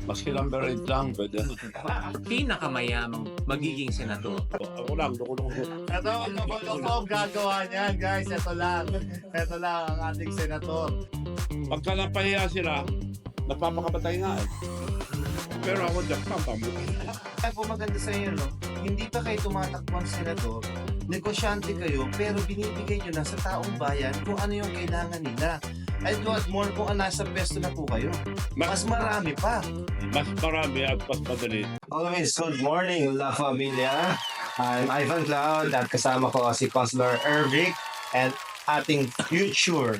Maski number 8 lang, pwede na. Pinakamayamang magiging senador. Ako lang, loko-loko. Ito, loko-loko gagawa niyan, guys. Ito lang. Ito lang ang ating senator. Pagka napahiya sila, nagpapakapatay nga eh. Pero ako, Japan, pambuhay. Kaya po maganda sa inyo, no? Hindi pa kayo tumatakbong senador, negosyante kayo, pero binibigay nyo na sa taong bayan kung ano yung kailangan nila. And what more kung nasa pwesto na po kayo. Mas marami pa. Mas marami at mas madali. Always good morning, La Familia. I'm Ivan Cloud at kasama ko si Councilor Ervic and ating future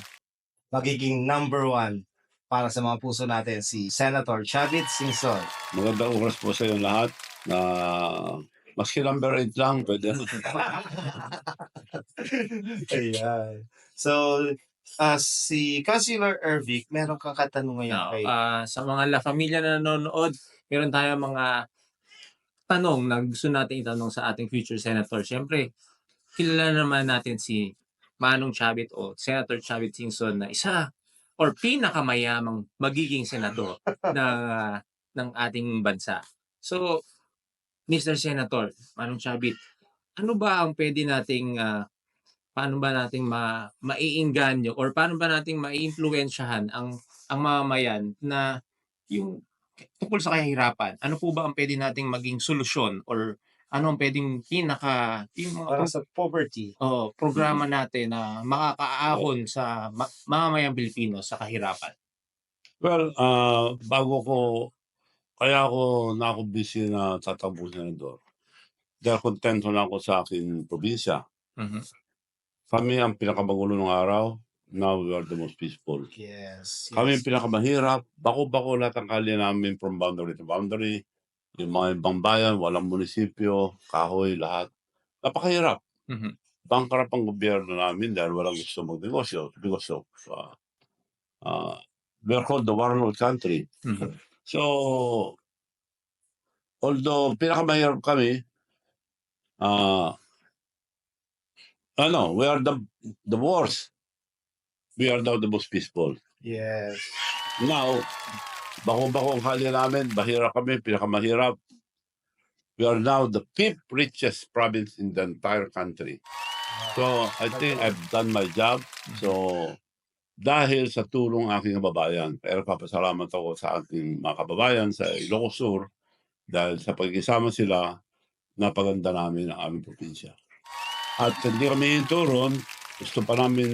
magiging number 1 para sa mga puso natin, si Senator Chavit Singson. Magandang oras po sa inyo lahat na maski number 8 lang, pwede na. Ayan. So, si Councilor Ervic, meron kang katanungan ngayon Now, kay... sa mga La Familia na nanonood, meron tayong mga tanong na gusto natin itanong sa ating future senator. Siyempre, kilala naman natin si Manong Chavit o Senator Chavit Singson na isa or pinakamayamang magiging senador ng ating bansa. So, Mr. Senator, Manong Chavit, ano ba ang pwede nating paano ba nating maiengganyo or paano ba nating maiimpluwensyahan ang mamamayan na yung tungkol sa kahirapan? Ano po ba ang pwede nating maging solusyon or ano ang pwedeng yung mga Para sa poverty. programa natin na makakaahon sa mamamayang Pilipino sa kahirapan? Well, kaya ako nakumbisi na tatakbo senador. Dahil kontento na ako sa aking probinsya. Mhm. Kami ang pinakamagulo ng araw. Now we are the most peaceful. Yes. Kami ang pinakamahirap. Bako-bako lahat ang kalye namin from boundary to boundary. Yung mga ibang bayan, walang munisipyo, kahoy, lahat. Napakahirap. Mhm. Bankrupt ang gobyerno namin dahil walang gusto magnegosyo. Because of, we're called the warlord country. Mhm. So, although pinakamahirap kami, we are the worst. We are now the most peaceful. Yes. Now, bako-bako ang kalye namin, mahirap kami, pinakamahirap. We are now the 5th richest province in the entire country. So, I think I've done my job. So, dahil sa tulong aking kababayan, pero papasalamat ako sa ating mga kababayan sa Ilocos Sur dahil sa pagkisama sila, napaganda namin ang aming probinsya. At hindi kami turon, gusto pa namin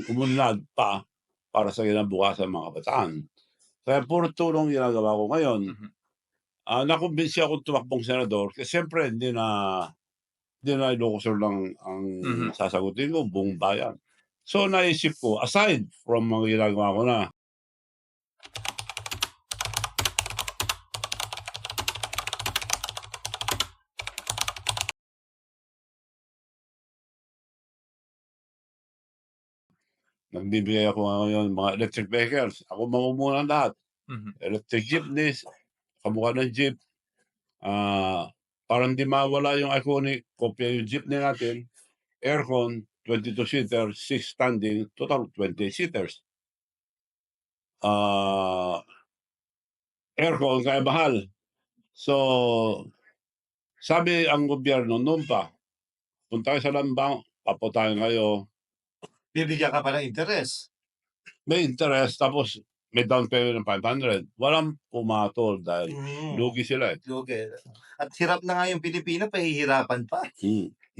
umunlad pa para sa kinabukasan ng mga kabataan. Kaya puro tulong ginagawa ko ngayon. Mhm. Nakumbinsi ako tumakbong senador kasi siyempre hindi na Ilocos Sur lang ang Mhm. sasagutin ko, buong bayan. So naisip ko, aside from mga ginagawa ko na, nagbibigay ako ngayon ng mga electric vehicles. Ako mamumuna lahat. Mhm. Electric jeepneys, kamukha ng jeep. Para hindi mawala yung iconic kopya yung jeepney natin, aircon, 22-seater, 6 standing, total 20 seaters. Aircon, kaya mahal. So, sabi ang gobyerno noon pa, punta kayo sa lambang, paputayan kayo, Bibigyan ka pa ng interes. may interest, tapos may down payment ng 500. Walang pumatol dahil lugi sila eh. Lugi. At hirap na nga yung Pilipina, pahihirapan pa.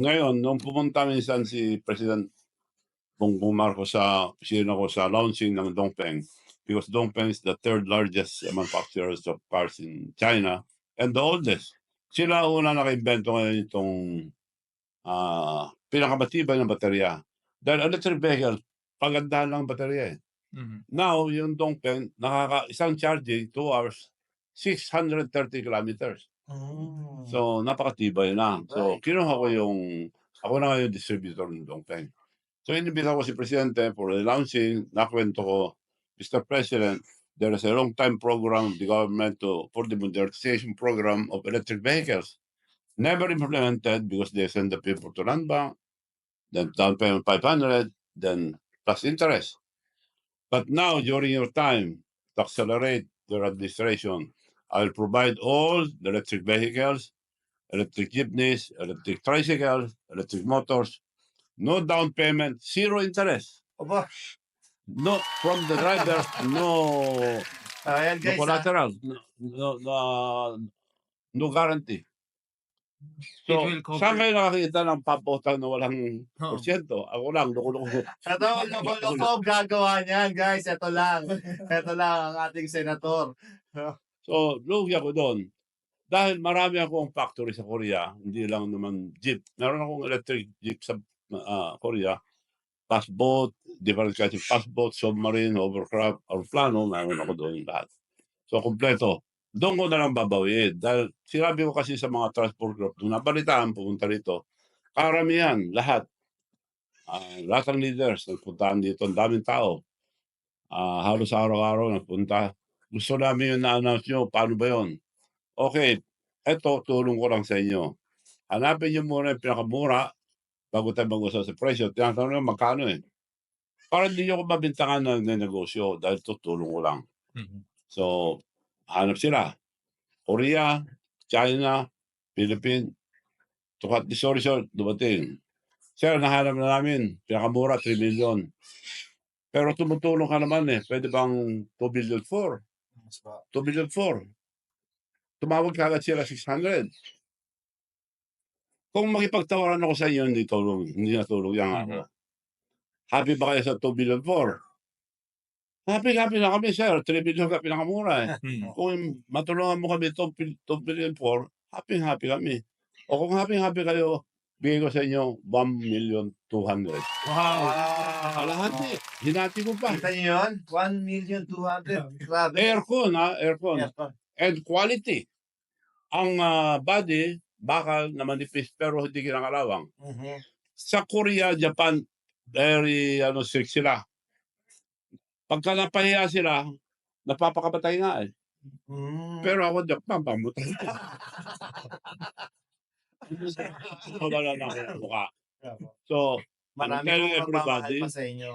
Ngayon, nung pumunta minsan si President Bongbong Marcos sa opisina ko sa launching ng Dongfeng, because Dongfeng is the 3rd largest manufacturer of cars in China and the oldest. Sila una naka-invento ngayon itong pinakamatibay na baterya. Dahil electric vehicle, pagandahan lang ang baterya eh. Mhm. Now, yung Dongfeng, isang charging, 2 hours, 630 kilometers. So, napakatibay na. So, kinuha ko ako na ngayon distributor ng Dongfeng. So, inibita ko si Presidente for the launching, nakwento ko, Mr. President, there is a long-time program of the government for the modernization program of electric vehicles. Never implemented because they send the people to land bank, then down payment 500, then plus interest. But now, during your time, to accelerate your administration, I'll provide all the electric vehicles, electric jeepneys, electric tricycles, electric motors, no down payment, zero interest. Aba, No, from the drivers, no, Ayan no guys, collateral, no guarantee. It So, will saan cover. kayo nakakita ng papautang na walang Oo. porsyento? Ako lang, loko-loko. Ito, loko-loko ang gagawa niyan, guys. Ito lang. Ito lang ang ating senator. So, lugi ako doon. Dahil marami akong factory sa Korea, hindi lang naman jeep. Meron akong electric jeep sa Korea. Fast boat, different kinds of fast boat, submarine, hovercraft, aeroplano, meron ako doon lahat. So, kompleto. Doon ko na lang babawiin. Dahil sinabi ko kasi sa mga transport group, nung nabalitaan pupunta rito, karamihan, lahat. Lahat ng leaders nagpuntahan dito, ang daming tao. Halos araw-araw nagpunta. Gusto namin yung na-announce nyo, paano ba yun? Okay, eto, tulong ko lang sa inyo. Hanapin nyo muna yung pinakamura bago tayo mag-usap sa presyo. Tinatanong nyo magkano eh. Para hindi nyo ko mabintangan na negosyo dahil tutulong ko lang. So, hanap sila. Korea, China, Philippines, tukat ni sorry, dumating. Sir, nahanap na namin, pinakamura, 3 million. Pero tumutulong ka naman eh. Pwede bang 2 billion 4? 2 billion 4. Tumawag ka agad sila 600. Kung makipagtawaran ako sa inyo, hindi tulong. Hindi natulong yan ako. Happy ba kayo sa 2 billion 4? Happy na kami, sir. 3 billion ka pinakamura eh. Kung matulungan mo kami 2 billion 4, happy kami. O kung happy kayo, bigay ko sa inyo 1,200,000. Wow. Kalahati. Hinati ko pa. kita niyo yun? 1,200,000. Grabe. Aircon Aircon. and quality. Ang body, bakal na manipis pero hindi kinakalawang. Mhm. Sa Korea, Japan, very strict sila. Pagka napahiya sila, napapakabatay nga eh. Mm. Pero ako, Japan, pamutay. Wala na ako ng mukha. So, Marami telling pong magmamahal everybody, pa sa inyo.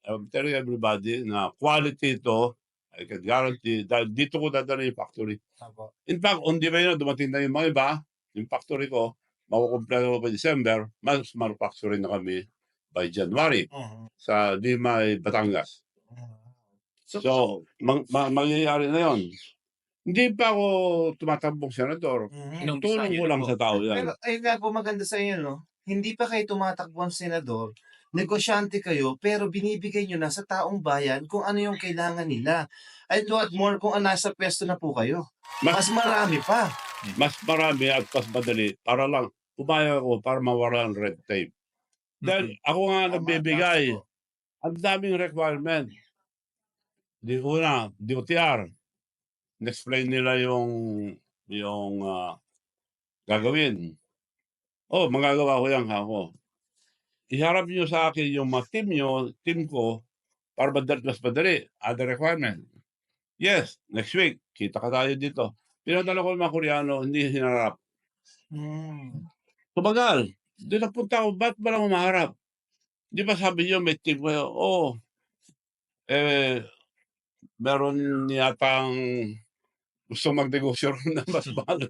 I'm telling everybody na quality ito, I can guarantee, dahil dito ko dadala yung factory. Apo. In fact, on the way na dumating na yung mga iba, yung factory ko, makukumpleto ko by December, mas manufacturing na kami by January Mhm. sa Limay, Batangas. So, mangyayari na yon. Hindi pa ako tumatambong senador. Mhm. Tulong ko lang sa tao yan. Pero ayun nga po maganda sa inyo, no? Hindi pa kayo tumatakbong senador, negosyante kayo, pero binibigay nyo na sa taong bayan kung ano yung kailangan nila. And what more kung nasa pwesto na po kayo. Mas marami pa. Mas marami at mas madali para lang pumayag ako para mawala ang red tape. Dahil ako nga nagbibigay, ang daming requirement. Di una, DOTR. Na-explain nila yung gagawin. Oh, magagawa ko yan ako. Iharap niyo sa akin yung mga team ko, para mas madali. Other requirement. Yes, next week, kita ka tayo dito. Pinadala ko yung mga Koreano, hindi hinarap. Mm. Tumagal. Di napunta ako, ba't ba lang humaharap? Di ba sabi niyo, may team kayo? Oo. Meron yatang gusto magnegosyo na mas mahal.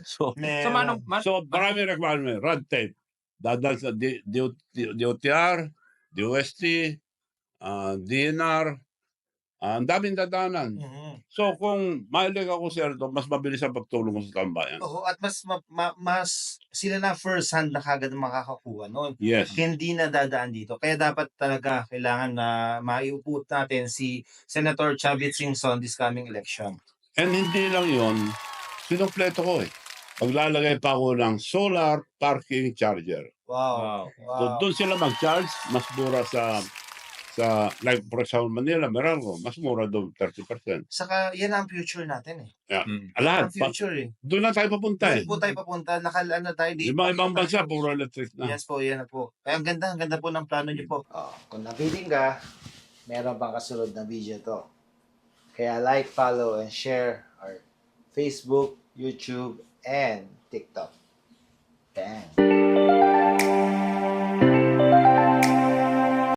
So, Meron. so marami requirement. Red tape. Dadal sa DOTR, DOST, DNR, ang daming dadanan. Mhm. So kung mailig ako, sir, mas mabilis ang pagtulong ko sa tambayan. Oo, at mas sila na first hand na kagad makakakuha noon. Yes. Hindi na dadaan dito. Kaya dapat talaga kailangan na maiupo natin si Senator Chavit Singson this coming election. And hindi lang yon, sinumpleto ko eh. Maglalagay pa ako ng solar parking charger. Wow. So doon sila mag-charge, mas mura sa like for example Manila, Meralco, mas mura doon 30%. Saka yan ang future natin eh. Lahat, Ang future eh. doon na tayo papunta eh. Doon po tayo papunta. Nakalaan tayo dito. Yung mga ibang bansa, puro electric na. Yes po, yan na po. Kaya ang ganda po ng plano niyo po. Kung napiling ka, meron pang kasunod na video to. Kaya like, follow, and share our Facebook, YouTube, and TikTok. Bang!